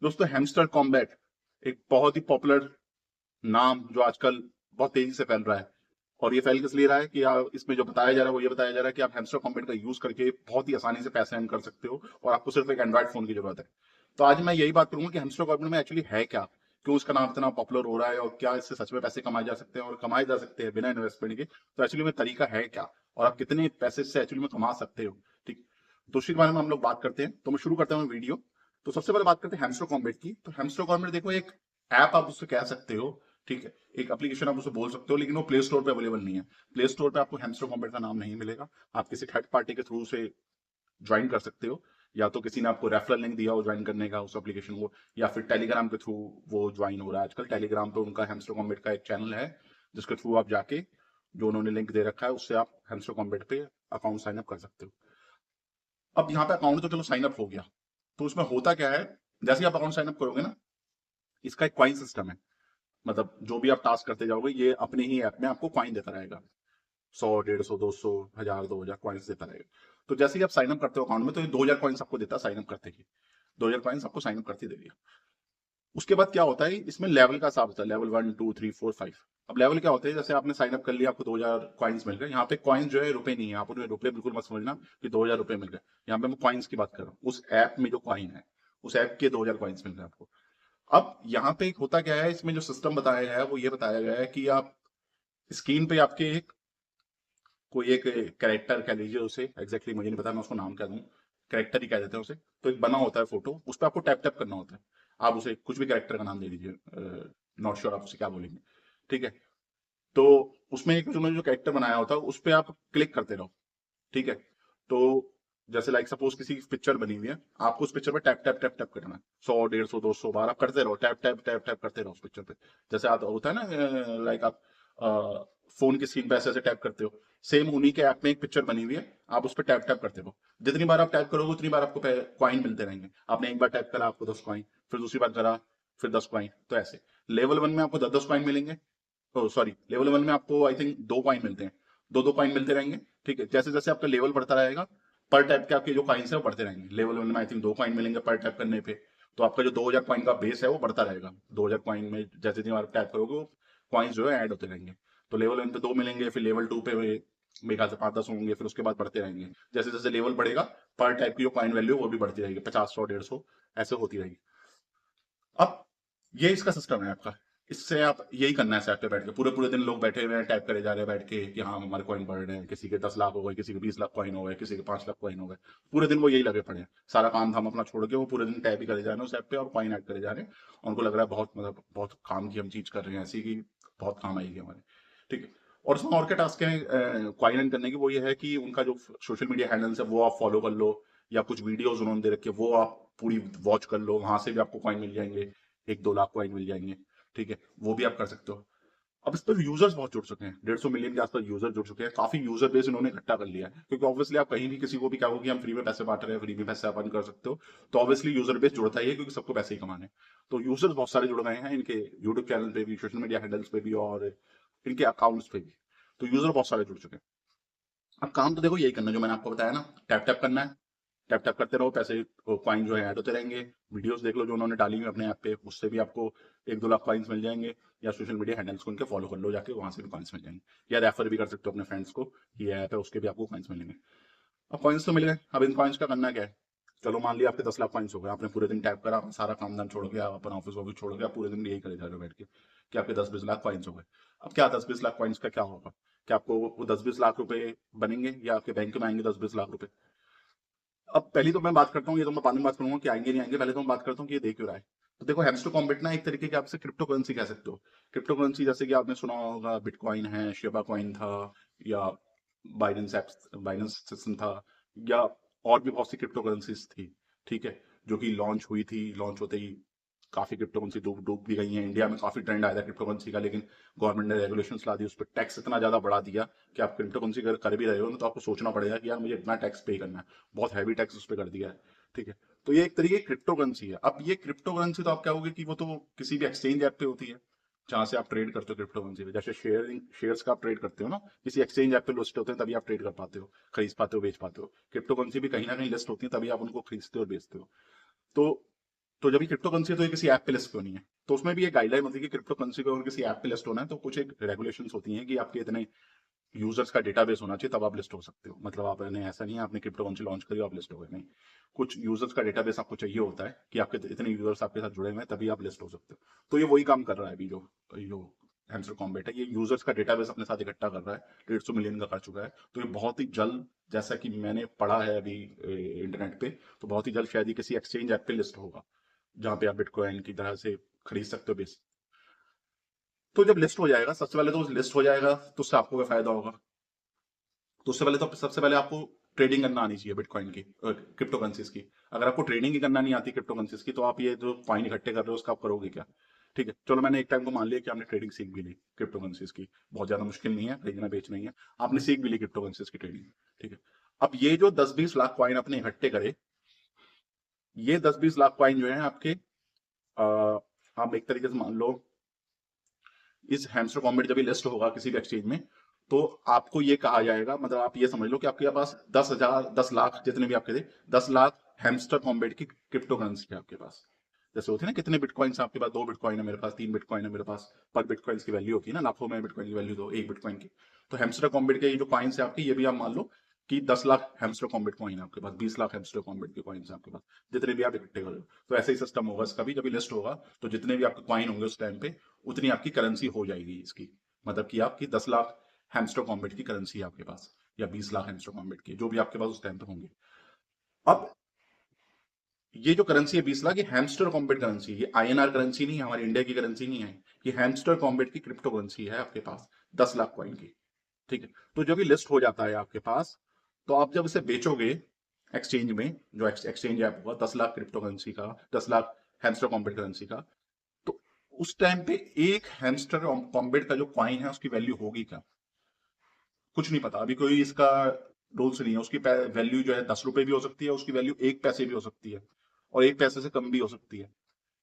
दोस्तों hamster combat एक बहुत ही पॉपुलर नाम जो आजकल बहुत तेजी से फैल रहा है। और ये फैल किस लिए रहा है कि आप इसमें जो बताया जा रहा है वो ये बताया जा रहा है कि आप हैमस्टर कॉम्बैट का यूज करके बहुत ही आसानी से पैसे अर्न कर सकते हो और आपको सिर्फ एक एंड्रॉइड फोन की जरूरत है। तो आज मैं यही बात करूंगा कि हैमस्टर कॉम्बैट में एक्चुअली है क्या, क्यों इसका नाम इतना पॉपुलर हो रहा है और क्या इससे सच में पैसे कमाए जा सकते हैं और कमाए जा सकते हैं बिना इन्वेस्टमेंट के। तो एक्चुअली में तरीका है क्या और आप कितने पैसे से एक्चुअली में कमा सकते हो। ठीक, तो उसके बारे में हम लोग बात करते हैं। तो मैं शुरू करता हूँ वीडियो। तो सबसे पहले बात करते हैं हैमस्टर कॉम्बैट की। तो हैमस्टर कॉम्बैट देखो एक ऐप आप उससे कह सकते हो, ठीक है, एक एप्लीकेशन आप उसे बोल सकते हो, लेकिन वो प्ले स्टोर पे अवेलेबल नहीं है। प्ले स्टोर पे आपको हैमस्टर कॉम्बैट का नाम नहीं मिलेगा। आप किसी थर्ड पार्टी के थ्रू से ज्वाइन कर सकते हो, या तो किसी ने आपको रेफरल लिंक दिया हो ज्वाइन करने का उस एप्लीकेशन को, या फिर टेलीग्राम के थ्रू वो ज्वाइन हो रहा है। आजकल टेलीग्राम पे उनका हैमस्टर कॉम्बैट का एक चैनल है जिसके थ्रू आप जाके जो उन्होंने लिंक दे रखा है उससे आप हैमस्टर कॉम्बैट पे अकाउंट साइन अप कर सकते हो। अब यहाँ पे अकाउंट तो चलो साइन अप हो गया, तो उसमें होता क्या है, जैसे ही आप अकाउंट साइन अप करोगे ना, इसका एक क्वाइन सिस्टम है। मतलब जो भी आप टास्क करते जाओगे ये अपने ही ऐप में आपको क्वाइन देता रहेगा। 100, 150, 200, 1000, 2000 कॉइन्स देता रहेगा। तो जैसे ही आप साइन अप करते हो अकाउंट में तो ये 2000 कॉइन्स आपको देता है साइन अप करते ही। 2000 कॉइन्स आपको साइन अप करते ही दे दिया। उसके बाद क्या होता है, इसमें लेवल का हिसाब होता है, लेवल 1 2 3 4 5। अब लेवल क्या होता है, जैसे आपने साइन अप कर लिया आपको 2000 कॉइन्स मिल गए। यहाँ पे कॉइन्स जो है रुपए नहीं है, आप उन्हें रुपए बिल्कुल मत समझना कि 2000 रुपए मिल गए। यहाँ पे मैं कॉइन्स की बात कर रहा हूँ, उस ऐप में जो कॉइन है उस ऐप के 2000 कॉइन्स मिल गए आपको। अब यहाँ पे एक होता क्या है, इसमें जो सिस्टम बताया गया है वो ये बताया गया है कि आप स्क्रीन पे आपके एक कोई एक कैरेक्टर कह लीजिए उसे, एग्जैक्टली मुझे नहीं पता मैं उसको नाम क्या दूं, कैरेक्टर ही कह देते हैं उसे। तो एक बना होता है फोटो, उस पर आपको टैप टैप करना होता है। आप उसे कुछ भी कैरेक्टर का नाम दे दीजिए, नॉट श्योर आप उसे क्या बोलेंगे, ठीक है। तो उसमें एक उन्होंने जो कैरेक्टर बनाया होता है उस पर आप क्लिक करते रहो, ठीक है। तो जैसे लाइक सपोज किसी की पिक्चर बनी हुई है, आपको उस पिक्चर पे टैप टैप टैप टैप करना है, 100 150 200 बार आप करते रहो, टैप टैप टैप टैप करते रहो उस पिक्चर पे। जैसे आप होता है ना, लाइक आप फोन की स्क्रीन पे ऐसे ऐसे टैप करते हो, सेम उन्हीं के ऐप में एक पिक्चर बनी हुई है, आप उस पर टैप टैप करते रहो। जितनी बार आप टैप करोगे उतनी बार आपको क्वाइन मिलते रहेंगे। आपने एक बार टैप करा आपको 10 कॉइन, फिर दूसरी बार करा फिर 10 कॉइन, तो ऐसे लेवल 1 में आपको 10 कॉइन मिलेंगे। ओ सॉरी, लेवल 1 में आपको आई थिंक 2 कॉइन मिलते हैं, 2 2 कॉइन मिलते रहेंगे। ठीक है, जैसे जैसे आपका लेवल बढ़ता रहेगा पर टैप के आपके जो कॉइन्स है वो बढ़ते रहेंगे। लेवल 1 में आई थिंक 2 कॉइन मिलेंगे पर टैप करने पे। तो आपका जो 2000 कॉइन का बेस है वो बढ़ता रहेगा। 2000 कॉइन में जैसे जितनी बार टैप करोगे वो कॉइन्स जो है ऐड होते रहेंगे। तो लेवल 1 पे 2 मिलेंगे, फिर लेवल 2 पे मेरे ख्याल से 5 10 होंगे, फिर उसके बाद बढ़ते रहेंगे। जैसे जैसे लेवल बढ़ेगा पर टाइप की जो कॉइन वैल्यू है वो भी बढ़ती रहेगी, 50 100 150 ऐसे होती रहेगी। अब ये इसका सिस्टम है आपका। इससे आप यही करना है, सेट पे बैठ के पूरे पूरे दिन लोग बैठे हुए हैं टाइप करे जा रहे हैं बैठ के कि हाँ हमारे कॉइन बढ़ रहे हैं, किसी के 10 लाख हो गए, किसी के 20 लाख कॉइन हो गए, किसी के 5 लाख कॉइन हो गए। पूरे दिन वो यही लगे पड़े हैं, सारा काम धाम अपना छोड़ के वो पूरे दिन टैप ही करे जा रहे हैं उस ऐप पे और कॉइन ऐड करे जा रहे हैं। उनको लग रहा है बहुत मतलब बहुत काम की हम चीज कर रहे हैं ऐसी कि बहुत काम आएगी हमारे। ठीक है। और उसमें और क्या टास्क है कॉइन अर्न करने की, वो ये है कि उनका जो सोशल मीडिया हैंडल्स है वो आप फॉलो कर लो, या कुछ वीडियोस उन्होंने दे रखे वो आप पूरी वॉच कर लो, वहां से भी आपको कॉइन मिल जाएंगे, 1 2 लाख कॉइन मिल जाएंगे। ठीक है, वो भी आप कर सकते हो। अब इस पर यूजर्स बहुत जुड़ चुके हैं, 150 मिलियन के आसपास यूजर जुड़ चुके हैं, काफी यूजर बेस इन्होंने इकट्ठा कर लिया है। क्योंकि ऑब्वियसली आप कहीं भी किसी को भी कहोगे कि हम फ्री में पैसे बांट रहे हैं, फ्री में पैसे अपन कर सकते हो, तो ऑब्वियसली यूजर बेस जुड़ता ही है क्योंकि सबको पैसे ही कमाने हैं। तो यूजर्स बहुत सारे जुड़ गए हैं इनके यूट्यूब चैनल पे भी, सोशल मीडिया हैंडल्स पे भी और इनके अकाउंट्स पे भी। तो यूजर बहुत सारे जुड़ चुके हैं। अब काम तो देखो यही करना है जो मैंने आपको बताया ना, टैप टैप करना है, टैप टैप करते रहो, पैसे कॉइन जो है ऐड होते रहेंगे। वीडियोस देख लो जो उन्होंने डाली हुई है अपने ऐप पे, उससे भी आपको 1 2 लाख कॉइन्स मिल जाएंगे। या सोशल मीडिया हैंडल्स को उनके फॉलो कर लो जाके, वहां से भी कॉइन्स मिल जाएंगे। या रेफर भी कर सकते हो अपने फ्रेंड्स को, ये ऐप है उसके भी आपको कॉइन्स मिलेंगे। अब कॉइन्स तो मिल गए, अब इन कॉइन्स का करना क्या है। चलो मान लिया आपके 10 लाख कॉइन्स हो गए, आपने पूरे दिन टैप करा, अपना सारा काम धाम छोड़ के, आप अपना ऑफिस ऑफिस छोड़ के आप पूरे दिन यही करे जा रहे हो बैठ के कि आपके 10 20 लाख कॉइन्स हो गए। अब क्या 10 20 लाख कॉइन्स का क्या होगा, क्या आपको वो 10 20 लाख रुपए बनेंगे या आपके बैंक में आएंगे 10 20 लाख रुपए। अब पहली तो मैं बात करता हूँ, ये तो मैं बाद में बात करूंगा कि आएंगे नहीं आएंगे, पहले तो मैं बात करता हूँ कि ये दे क्यों रहा है। तो देखो हैम्स्टर कॉम्बैट ना एक तरीके की आपसे क्रिप्टो करेंसी कह सकते हो। क्रिप्टो करेंसी जैसे कि आपने सुना होगा बिटकॉइन है, शिबा कॉइन था, या बाइनेंस एप्स बाइनेंस सिस्टम था, या और भी बहुत सी क्रिप्टो करेंसीज थी। ठीक है, जो कि लॉन्च हुई थी, लॉन्च होते ही काफी क्रिप्टो करेंसी डूब डूब भी गई हैं। इंडिया में काफी ट्रेंड आया था क्रिप्टो करेंसी का, लेकिन गवर्नमेंट ने रेगुलेशंस ला दी, उस पर टैक्स इतना ज्यादा बढ़ा दिया कि आप क्रिप्टो करेंसी अगर कर भी रहे हो ना तो आपको सोचना पड़ेगा कि यार मुझे इतना टैक्स पे करना है। बहुत हैवी टैक्स उस पर कर दिया है। ठीक है, तो ये एक तरीके की क्रिप्टो करेंसी है। अब ये क्रिप्टो करेंसी तो आप क्या होगे कि वो तो किसी भी एक्सचेंज ऐप पे होती है जहां से आप ट्रेड करते हो क्रिप्टो करेंसी पे। जैसे शेयर्स का आप ट्रेड करते हो ना, किसी एक्सचेंज ऐप पे लिस्ट होते हैं तभी आप ट्रेड कर पाते हो, खरीद पाते हो, बेच पाते हो। क्रिप्टो करेंसी भी कहीं ना कहीं लिस्ट होती है तभी आप उनको खरीदते हो और बेचते हो। तो तो जब ये क्रिप्टो करेंसी है तो ये किसी ऐप पे लिस्ट क्यों नहीं है? तो उसमें भी एक गाइडलाइन होती है कि क्रिप्टो करेंसी को अगर किसी ऐप पे लिस्ट होना है तो कुछ एक रेगुलेशंस होती हैं कि आपके इतने यूजर्स का डेटाबेस होना चाहिए, तब आप लिस्ट हो सकते हो। मतलब आपने ऐसा नहीं है आपने क्रिप्टो करेंसी लॉन्च करी आप लिस्ट हो गए, नहीं। कुछ यूजर्स का डेटाबेस आपको चाहिए होता है कि आपके इतने यूजर्स आपके साथ जुड़े हुए हैं तभी आप लिस्ट हो सकते हो। तो ये वही काम कर रहा है अभी जो हैमस्टर कॉम्बैट है, ये यूजर्स का डेटाबेस अपने साथ इकट्ठा कर रहा है। 150 मिलियन का कर चुका है। तो ये बहुत ही जल्द, जैसा कि मैंने पढ़ा है अभी इंटरनेट पे, तो बहुत ही जल्द शायद ये किसी एक्सचेंज ऐप पे लिस्ट होगा जहां पे आप बिटकॉइन की तरह से खरीद सकते हो बेस। तो जब लिस्ट हो जाएगा, सबसे पहले तो लिस्ट हो जाएगा तो उससे आपको क्या फायदा होगा? तो उससे पहले तो सबसे पहले आपको ट्रेडिंग करना आनी चाहिए बिटकॉइन की, क्रिप्टो करेंसीज की। अगर आपको ट्रेडिंग ही करना नहीं आती क्रिप्टो करेंसीज की, तो आप ये जो कॉइन इकट्ठे कर रहे हो उसका आप करोगे क्या? ठीक है, चलो मैंने एक टाइम को मान लिया कि आपने ट्रेडिंग सीख भी ली क्रिप्टो करेंसीज की, बहुत ज्यादा मुश्किल नहीं है, खरीदना बेचना ही है, आपने सीख भी ली क्रिप्टो करेंसीज की ट्रेडिंग। ठीक है, अब ये जो 10-20 लाख कॉइन अपने इकट्ठे करे, ये 10-20 लाख कॉइन जो है आपके, आप एक तरीके से मान लो इस हैमस्टर कॉम्बैट जब ये लिस्ट होगा किसी भी एक्सचेंज में, तो आपको ये कहा जाएगा, मतलब आप ये समझ लो कि आपके पास 10,000, 10 लाख, जितने भी आपके थे, 10 लाख हैमस्टर कॉम्बैट की क्रिप्टो करेंसी है आपके पास। जैसे होती है ना, कितने बिटकॉइंस आपके पास, 2 बिटकॉइन है मेरे पास, 3 बिटकॉइन है मेरे पास। पर बिटकॉइन की वैल्यू होती है ना, लाखों में बिटकॉइन की वैल्यू तो एक बिटकॉइन की। तो हैमस्टर कॉम्बैट के ये जो कॉइन्स है आपके, ये भी आप मान लो कि 10 लाख हैमस्टर कॉम्बैट कॉइन है आपके पास, 20 लाख हैमस्टर कॉम्बैट के कॉइन्स है आपके पास, जितने भी आप इकट्ठे करो। तो ऐसे ही सिस्टम होगा इसका भी, जब ये लिस्ट होगा तो जितने भी आपके कॉइन होंगे उस टाइम पे, उतनी आपकी करेंसी हो जाएगी इसकी। मतलब कि आपकी 10 लाख हैमस्टर कॉम्बैट की करेंसी है आपके पास, या 20 लाख हैमस्टर कॉम्बैट की, जो भी आपके पास उस टाइम पे होंगे। अब ये जो करेंसी है 20 लाख, ये हैमस्टर कॉम्बैट करेंसी, ये आईएनआर करेंसी नहीं है, हमारी इंडिया की करेंसी नहीं है। ये हैमस्टर कॉम्बैट की क्रिप्टो करेंसी है आपके पास, 10 लाख कॉइन की। ठीक है, तो जब ये लिस्ट हो जाता है आपके पास, तो आप जब इसे बेचोगे एक्सचेंज में, जो एक्सचेंज ऐप होगा 10 लाख क्रिप्टो करेंसी का, 10 लाख हैमस्टर कॉम्बैट करेंसी का, तो उस टाइम पे एक हैमस्टर कॉम्बैट का जो कॉइन है उसकी वैल्यू होगी क्या? कुछ नहीं पता, अभी कोई इसका रूल्स नहीं है। उसकी वैल्यू जो है 10 रुपए भी हो सकती है, उसकी वैल्यू 1 पैसे भी हो सकती है, और 1 पैसे से कम भी हो सकती है।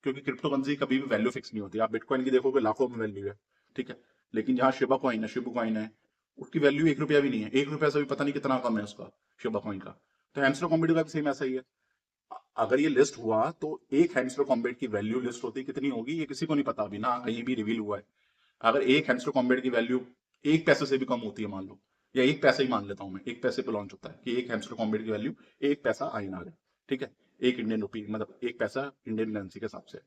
क्योंकि क्रिप्टो करेंसी कभी भी वैल्यू फिक्स नहीं होती। आप बिटकॉइन की देखोगे लाखों में वैल्यू है, ठीक है, लेकिन जहां शिबा कॉइन है, उसकी वैल्यू 1 रुपया भी नहीं है, 1 रुपया से भी पता नहीं कितना कम है उसका, शिबा कॉइन का। तो हैमस्टर कॉम्बैट का भी सेम ऐसा ही है। अगर ये लिस्ट हुआ तो एक हैमस्टर कॉम्बैट की वैल्यू लिस्ट होती कितनी होगी, ये किसी को नहीं पता अभी ना, कहीं भी रिवील हुआ है। अगर एक हैमस्टर कॉम्बैट की वैल्यू 1 पैसे से भी कम होती है मान लो, या 1 पैसे ही मान लेता हूं मैं, 1 पैसे पे लॉन्च होता है कि एक हैमस्टर कॉम्बैट की वैल्यू 1 पैसा आईएनआर है, ठीक है, 1 इंडियन रुपी, मतलब 1 पैसा इंडियन करेंसी के हिसाब से।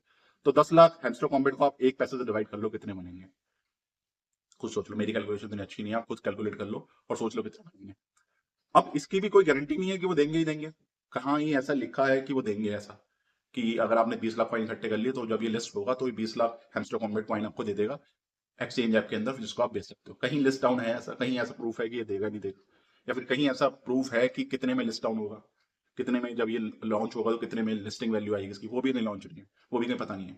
तो 10 लाख हैमस्टर कॉम्बैट को आप 1 पैसे से डिवाइड कर लो, कितने बनेंगे? खुद सोच लो, मेरी कैलकुलेशन इतनी अच्छी नहीं है, आप खुद कैलकुलेट कर लो और सोच लो कितने बनेंगे। अब इसकी भी कोई गारंटी नहीं है कि वो देंगे ही देंगे। कहाँ ये ऐसा लिखा है कि वो देंगे ऐसा, कि अगर आपने 20 लाख कॉइन इकट्ठे कर लिए तो जब ये लिस्ट होगा तो ये 20 लाख हैमस्टर कॉम्बैट कॉइन आपको दे देगा एक्सचेंज ऐप के अंदर, जिसको आप बेच सकते हो। कहीं लिस्ट डाउन है ऐसा, कहीं ऐसा प्रूफ है कि ये देगा नहीं देगा, या फिर कहीं ऐसा प्रूफ है कि कितने में लिस्ट डाउन होगा, कितने में जब ये लॉन्च होगा तो कितने में लिस्टिंग वैल्यू आएगी इसकी, वो भी नहीं लॉन्च नहीं है, वो भी कहीं पता नहीं है।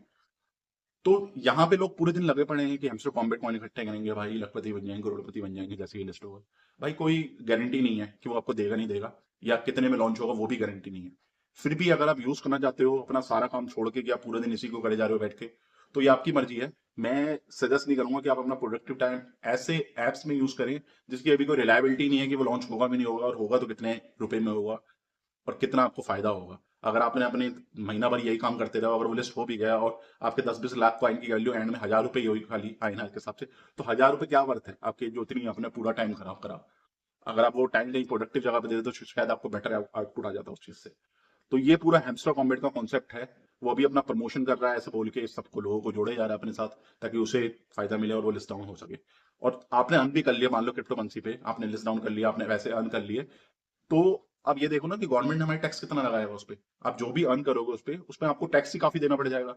तो यहाँ पे लोग पूरे दिन लगे पड़े हैं कि हमसे कॉम्बैट कॉइन इकट्ठे करेंगे भाई, लखपति बन जाएंगे, करोड़पति बन जाएंगे जैसे ये लिस्ट होगा। भाई कोई गारंटी नहीं है कि वो आपको देगा नहीं देगा, या कितने में लॉन्च होगा वो भी गारंटी नहीं है। फिर भी अगर आप यूज करना चाहते हो अपना सारा काम छोड़ के कि आप पूरे दिन इसी को करे जा रहे हो बैठ के, तो ये आपकी मर्जी है। मैं सजेस्ट नहीं करूंगा कि आप अपना प्रोडक्टिव टाइम ऐसे एप्स में यूज करें जिसकी अभी कोई रिलायबिलिटी नहीं है कि वो लॉन्च होगा भी नहीं होगा, और होगा तो कितने रुपए में होगा और कितना आपको फायदा होगा। अगर आपने अपने महीना भर यही काम करते रहो, अगर वो लिस्ट हो भी गया और आपके 10-20 लाख कॉइन की वैल्यू एंड में 1,000 रुपए ही हुई खाली आईएनआर के हिसाब से, तो 1,000 रुपए क्या वर्थ है आपके, जो इतनी आपने पूरा टाइम खराब करा। अगर आप वो टाइम कहीं प्रोडक्टिव जगह पे दे देते तो शायद आपको बेटर आउटपुट आ जाता उस चीज से। तो ये पूरा हैमस्टर कॉम्बैट का कॉन्सेप्ट है। वो अभी अपना प्रमोशन कर रहा है ऐसे बोल के, सबको लोगों को जोड़े जा रहा है अपने साथ, ताकि उसे फायदा मिले और वो लिस्ट डाउन हो सके। और आपने अर्न भी कर लिया, मान लो क्रिप्टो करेंसी पे आपने लिस्ट डाउन कर लिया, आपने वैसे अर्न कर लिए, तो अब ये देखो ना कि गवर्नमेंट ने हमारे टैक्स कितना लगाएगा उस पे। आप जो भी अर्न करोगे उस पे आपको टैक्स ही काफी देना पड़ जाएगा।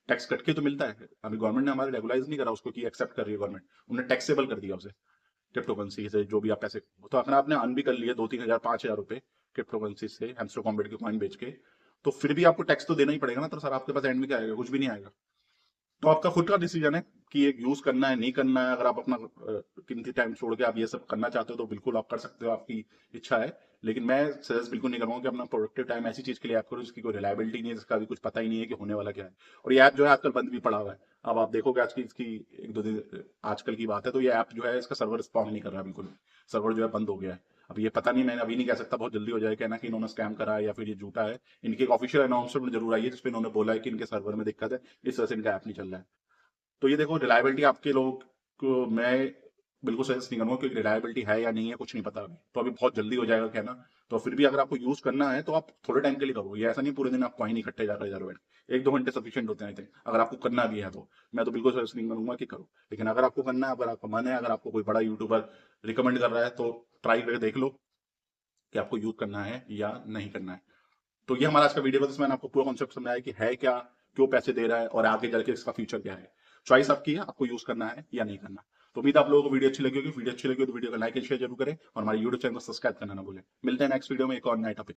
टैक्स कट के तो मिलता है, अभी गवर्नमेंट ने हमारे रेगुलाइज नहीं करा उसको कि एक्सेप्ट कर रही है गवर्नमेंट, उन्हें टैक्सेबल कर दिया उसे क्रिप्टो करेंसी से जो भी आप पैसे। तो अगर आपने अर्न भी कर लिए 2-3 हजार 5 हजार रुपए क्रिप्टो करेंसी से हैमस्टर कॉम्बैट के कॉइन बेच के, तो फिर भी आपको टैक्स तो देना ही पड़ेगा ना। तो सर आपके पास एंड में क्या आएगा? कुछ भी नहीं आएगा। तो आपका खुद का डिसीजन है कि एक यूज करना है नहीं करना है। अगर आप अपना कीमती टाइम छोड़ के आप ये सब करना चाहते हो तो बिल्कुल आप कर सकते हो, आपकी इच्छा है। लेकिन मैं सजेस्ट बिल्कुल नहीं करूंगा कि अपना प्रोडक्टिव टाइम ऐसी चीज के लिए ऐप करो जिसकी कोई रिलायबिलिटी नहीं है, जिसका भी कुछ पता ही नहीं है कि होने वाला क्या है। और ये ऐप जो है आजकल बंद भी पड़ा हुआ है। अब आप देखोगे आज की इसकी 1-2 दिन आजकल की बात है, तो ये ऐप जो है इसका सर्वर रिस्पॉन्ड नहीं कर रहा, बिल्कुल सर्वर जो है बंद हो गया है। अब ये पता नहीं, मैंने अभी नहीं कह सकता, बहुत जल्दी हो जाए कहना कि इन्होंने स्कैम करा है या फिर ये झूठा है। इनकी एक ऑफिशियल अनाउंसमेंट जरूर आई है जिसपे इन्होंने बोला है कि इनके सर्वर में दिक्कत है, इस वजह से इनका ऐप नहीं चल रहा है। तो ये देखो, रिलायबिलिटी आपके लोग को मैं बिल्कुल सजेस्ट नहीं करूंगा, क्योंकि रिलायबिलिटी है या नहीं है कुछ नहीं पता अभी, तो अभी बहुत जल्दी हो जाएगा कहना। तो फिर भी अगर आपको यूज करना है तो आप थोड़े टाइम के लिए करो, ये ऐसा नहीं पूरे दिन आप कॉइन इकट्ठे जा रहे बैठ, 1-2 घंटे सफिशियंट होते हैं आई थिंक, अगर आपको करना भी है तो। मैं तो बिल्कुल सजेस्ट नहीं करूंगा कि करो, लेकिन अगर आपको करना है, अगर आपका मन है, अगर आपको कोई बड़ा यूट्यूबर रिकमेंड कर रहा है तो ट्राई करके देख लो कि आपको यूज करना है या नहीं करना है। तो ये हमारा आज का वीडियो था, जिसमें मैंने आपको पूरा कॉन्सेप्ट समझाया कि है क्या, क्यों पैसे दे रहा है और आगे चल के इसका फ्यूचर क्या है। चॉइस आपकी है, आपको यूज करना है या नहीं करना। तो उम्मीद है आप लोगों को वीडियो अच्छी लगी होगी। वीडियो अच्छी लगी हो तो वीडियो को लाइक एंड शेयर जरूर करें और हमारे यूट्यूब चैनल को सब्सक्राइब करना ना भूलें। मिलते हैं नेक्स्ट वीडियो में एक और नए टॉपिक।